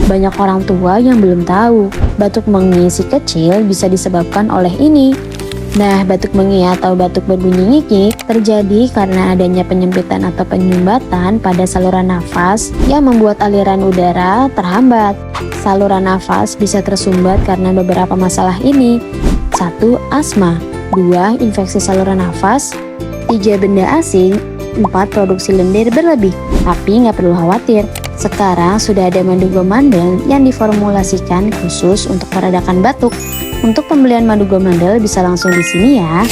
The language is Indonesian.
Banyak orang tua yang belum tahu, batuk mengi si kecil bisa disebabkan oleh ini. Nah, batuk mengi atau batuk berbunyi ngikik terjadi karena adanya penyempitan atau penyumbatan pada saluran nafas yang membuat aliran udara terhambat. Saluran nafas bisa tersumbat karena beberapa masalah ini. 1. Asma. 2. Infeksi saluran nafas. 3. Benda asing. 4. Produksi lendir berlebih. Tapi nggak perlu khawatir, sekarang sudah ada madu gomandel yang diformulasikan khusus untuk meredakan batuk. Untuk pembelian madu gomandel bisa langsung di sini ya.